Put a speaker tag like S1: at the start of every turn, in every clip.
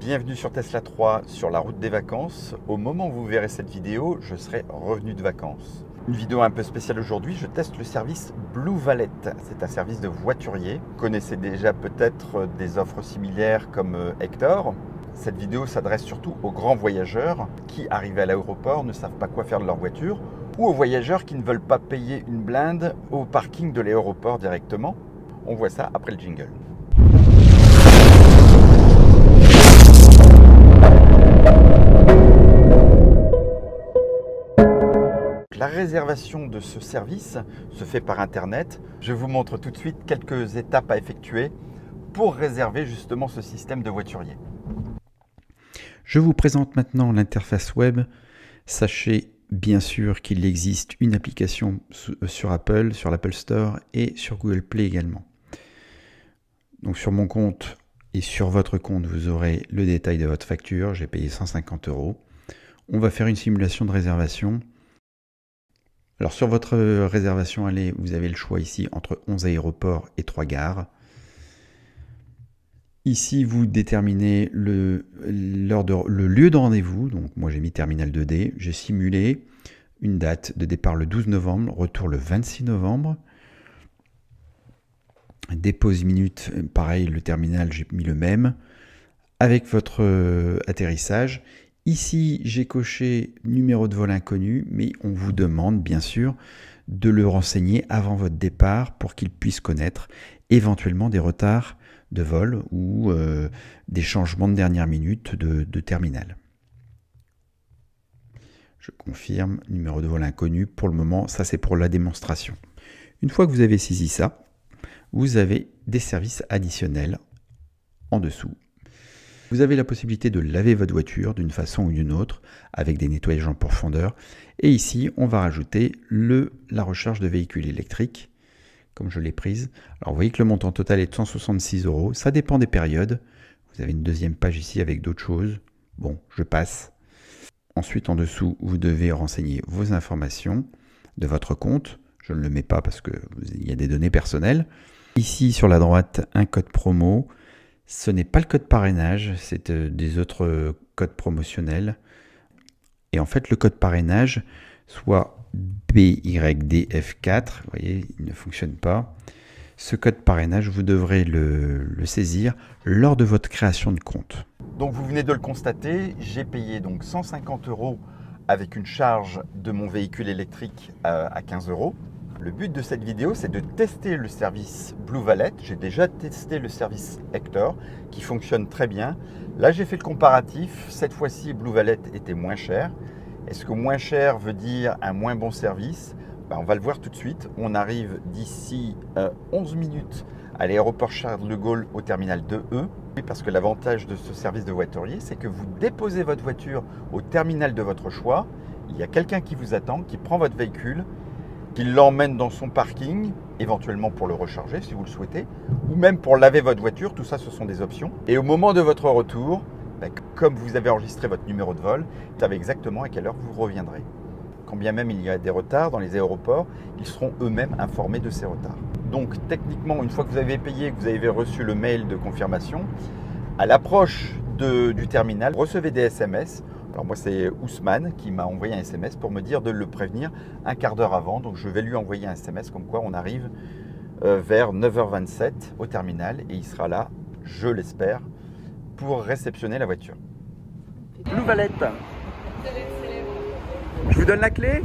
S1: Bienvenue sur Tesla 3 sur la route des vacances. Au moment où vous verrez cette vidéo, je serai revenu de vacances. Une vidéo un peu spéciale aujourd'hui, je teste le service Blue Valet. C'est un service de voiturier. Vous connaissez déjà peut-être des offres similaires comme Hector. Cette vidéo s'adresse surtout aux grands voyageurs qui, arrivés à l'aéroport, ne savent pas quoi faire de leur voiture ou aux voyageurs qui ne veulent pas payer une blinde au parking de l'aéroport directement. On voit ça après le jingle. La réservation de ce service se fait par Internet. Je vous montre tout de suite quelques étapes à effectuer pour réserver justement ce système de voiturier.
S2: Je vous présente maintenant l'interface web. Sachez bien sûr qu'il existe une application sur Apple, sur l'Apple Store et sur Google Play également. Donc sur mon compte et sur votre compte, vous aurez le détail de votre facture. J'ai payé 150 €. On va faire une simulation de réservation. Alors sur votre réservation aller, vous avez le choix ici entre 11 aéroports et 3 gares. Ici, vous déterminez le lieu de rendez-vous. Donc moi, j'ai mis terminal 2D. J'ai simulé une date de départ le 12 novembre, retour le 26 novembre. Dépose minutes, pareil, le terminal, j'ai mis le même. Avec votre atterrissage. Ici, j'ai coché numéro de vol inconnu, mais on vous demande bien sûr de le renseigner avant votre départ pour qu'il puisse connaître éventuellement des retards de vol ou des changements de dernière minute de terminal. Je confirme, numéro de vol inconnu. Pour le moment, ça c'est pour la démonstration. Une fois que vous avez saisi ça, vous avez des services additionnels en dessous. Vous avez la possibilité de laver votre voiture d'une façon ou d'une autre avec des nettoyages en profondeur. Et ici, on va rajouter la recharge de véhicules électriques, comme je l'ai prise. Alors, vous voyez que le montant total est de 166 €. Ça dépend des périodes. Vous avez une deuxième page ici avec d'autres choses. Bon, je passe. Ensuite, en dessous, vous devez renseigner vos informations de votre compte. Je ne le mets pas parce qu'il y a des données personnelles. Ici, sur la droite, un code promo. Ce n'est pas le code parrainage, c'est des autres codes promotionnels. Et en fait, le code parrainage, soit BYDF4, vous voyez, il ne fonctionne pas. Ce code parrainage, vous devrez le saisir lors de votre création de compte.
S1: Donc vous venez de le constater, j'ai payé donc 150 € avec une charge de mon véhicule électrique à 15 €. Le but de cette vidéo, c'est de tester le service Blue Valet. J'ai déjà testé le service Hector qui fonctionne très bien. Là, j'ai fait le comparatif. Cette fois-ci, Blue Valet était moins cher. Est-ce que moins cher veut dire un moins bon service? On va le voir tout de suite. On arrive d'ici 11 minutes à l'aéroport Charles de Gaulle au terminal 2E. Parce que l'avantage de ce service de voiturier, c'est que vous déposez votre voiture au terminal de votre choix. Il y a quelqu'un qui vous attend, qui prend votre véhicule, qui l'emmène dans son parking, éventuellement pour le recharger si vous le souhaitez, ou même pour laver votre voiture. Tout ça, ce sont des options. Et au moment de votre retour, comme vous avez enregistré votre numéro de vol, vous savez exactement à quelle heure vous reviendrez. Quand bien même il y a des retards dans les aéroports, ils seront eux-mêmes informés de ces retards. Donc techniquement, une fois que vous avez payé, que vous avez reçu le mail de confirmation, à l'approche du terminal, vous recevez des SMS. Alors moi, c'est Ousmane qui m'a envoyé un SMS pour me dire de le prévenir un quart d'heure avant. Donc je vais lui envoyer un SMS comme quoi on arrive vers 9h27 au terminal et il sera là, je l'espère, pour réceptionner la voiture. Blue Valet. Je vous donne la clé?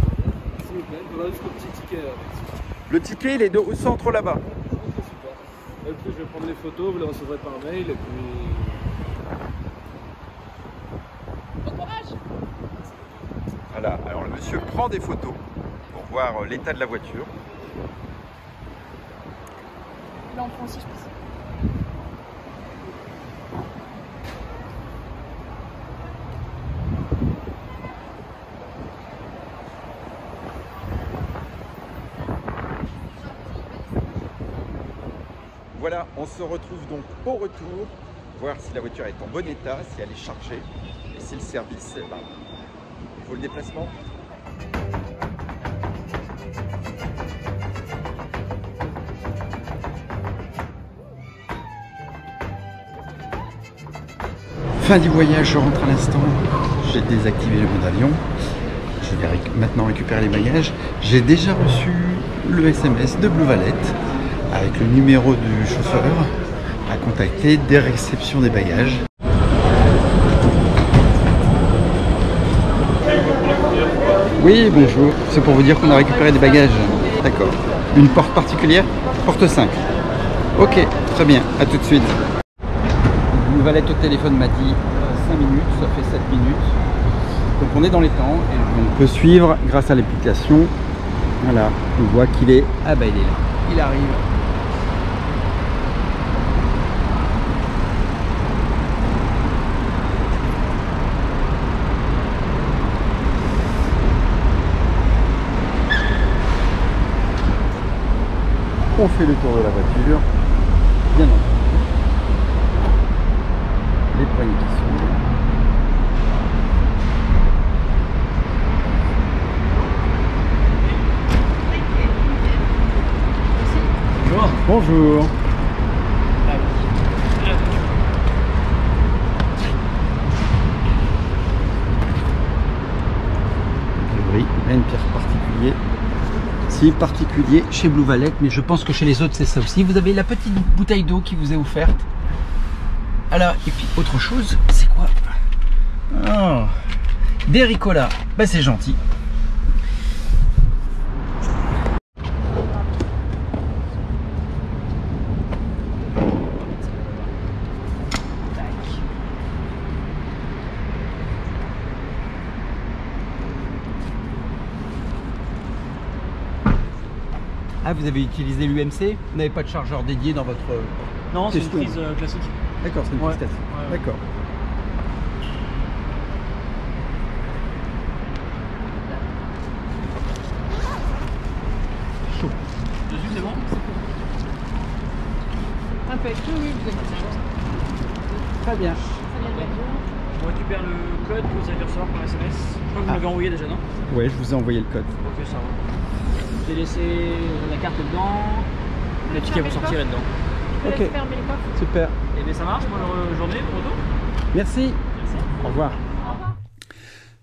S3: S'il vous plaît, voilà juste le petit ticket.
S1: Le ticket, il est au centre là-bas.
S3: Et puis je vais prendre les photos, vous les recevrez par mail et puis...
S1: Voilà, alors le monsieur prend des photos pour voir l'état de la voiture.
S4: Là, en français, je pense.
S1: Voilà, on se retrouve donc au retour, voir si la voiture est en bon état, si elle est chargée et si le service, il faut le déplacement.
S2: Fin du voyage, je rentre à l'instant. J'ai désactivé le mode avion. Je vais maintenant récupérer les bagages. J'ai déjà reçu le SMS de Blue Valet avec le numéro du chauffeur à contacter des réceptions des bagages. Oui, bonjour. C'est pour vous dire qu'on a récupéré des bagages. D'accord. Une porte particulière? Porte 5. Ok, très bien. À tout de suite. Blue Valet au téléphone m'a dit 5 minutes, ça fait 7 minutes. Donc on est dans les temps et on peut suivre grâce à l'application. Voilà, on voit qu'il est... Ah bah il est là. Il arrive. On fait le tour de la voiture, bien entendu. Les poignées qui s'ouvrent. Bonjour. Oui, rien de pire particulier. Si particulier chez Blue Valet, mais je pense que chez les autres c'est ça aussi. Vous avez la petite bouteille d'eau qui vous est offerte. Alors, et puis autre chose, c'est quoi? Oh, des Ricola, bah c'est gentil. Ah, vous avez utilisé l'UMC? Vous n'avez pas de chargeur dédié dans votre...
S3: Non, c'est une
S2: question.
S3: prise classique.
S2: D'accord, c'est une
S3: Ouais.
S2: prise classique.
S3: Ouais.
S2: D'accord. Chaud.
S3: Dessus, c'est bon?
S4: Impec, oui, vous inquiétez pas.
S2: Très bien.
S4: Ça vient de l'avion.
S3: On récupère le code que vous avez dû recevoir par SMS. Je crois que vous l'avez envoyé déjà, non?
S2: Ouais, je vous ai envoyé le code.
S3: Ok, ça va. J'ai laissé la carte dedans. Le ticket vous sortirez dedans.
S4: Je
S2: Ok.
S4: laisse fermer les coffres.
S2: Super.
S3: Et bien ça marche pour la journée, pour retour?
S2: Merci.
S3: Merci.
S2: Au revoir.
S4: Au revoir.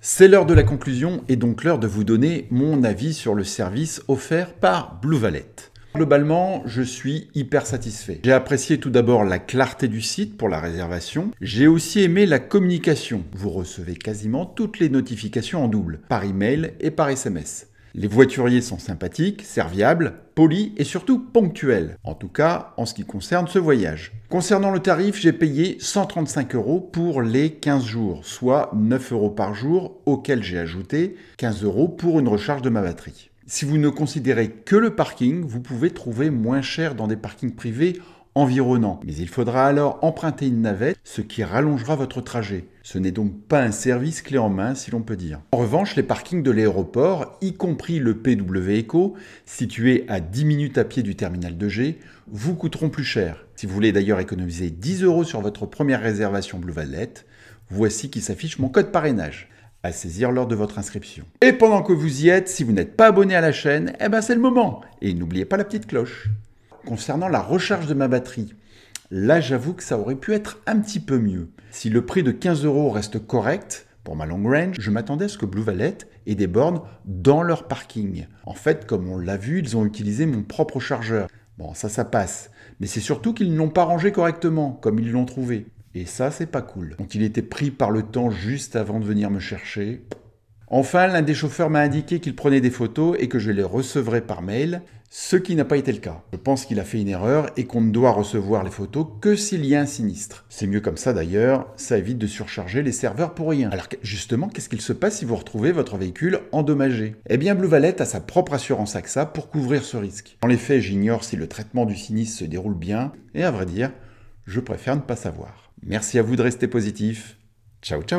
S2: C'est l'heure de la conclusion et donc l'heure de vous donner mon avis sur le service offert par Blue Valet. Globalement, je suis hyper satisfait. J'ai apprécié tout d'abord la clarté du site pour la réservation. J'ai aussi aimé la communication. Vous recevez quasiment toutes les notifications en double, par email et par SMS. Les voituriers sont sympathiques, serviables, polis et surtout ponctuels. En tout cas, en ce qui concerne ce voyage. Concernant le tarif, j'ai payé 135 € pour les 15 jours, soit 9 € par jour, auquel j'ai ajouté 15 € pour une recharge de ma batterie. Si vous ne considérez que le parking, vous pouvez trouver moins cher dans des parkings privés environnants. Mais il faudra alors emprunter une navette, ce qui rallongera votre trajet. Ce n'est donc pas un service clé en main, si l'on peut dire. En revanche, les parkings de l'aéroport, y compris le PW Eco, situé à 10 minutes à pied du terminal 2G, vous coûteront plus cher. Si vous voulez d'ailleurs économiser 10 € sur votre première réservation Blue Valet, voici qui s'affiche mon code parrainage à saisir lors de votre inscription. Et pendant que vous y êtes, si vous n'êtes pas abonné à la chaîne, eh ben c'est le moment. Et n'oubliez pas la petite cloche. Concernant la recharge de ma batterie, là j'avoue que ça aurait pu être un petit peu mieux. Si le prix de 15 € reste correct, pour ma long range, je m'attendais à ce que Blue Valet ait des bornes dans leur parking. En fait, comme on l'a vu, ils ont utilisé mon propre chargeur. Bon, ça passe. Mais c'est surtout qu'ils ne l'ont pas rangé correctement, comme ils l'ont trouvé. Et ça, c'est pas cool. Donc il était pris par le temps juste avant de venir me chercher. Enfin, l'un des chauffeurs m'a indiqué qu'il prenait des photos et que je les recevrais par mail, ce qui n'a pas été le cas. Je pense qu'il a fait une erreur et qu'on ne doit recevoir les photos que s'il y a un sinistre. C'est mieux comme ça d'ailleurs, ça évite de surcharger les serveurs pour rien. Alors justement, qu'est-ce qu'il se passe si vous retrouvez votre véhicule endommagé? Eh bien, Blue Valet a sa propre assurance AXA pour couvrir ce risque. En effet, j'ignore si le traitement du sinistre se déroule bien, et à vrai dire, je préfère ne pas savoir. Merci à vous de rester positif. Ciao, ciao.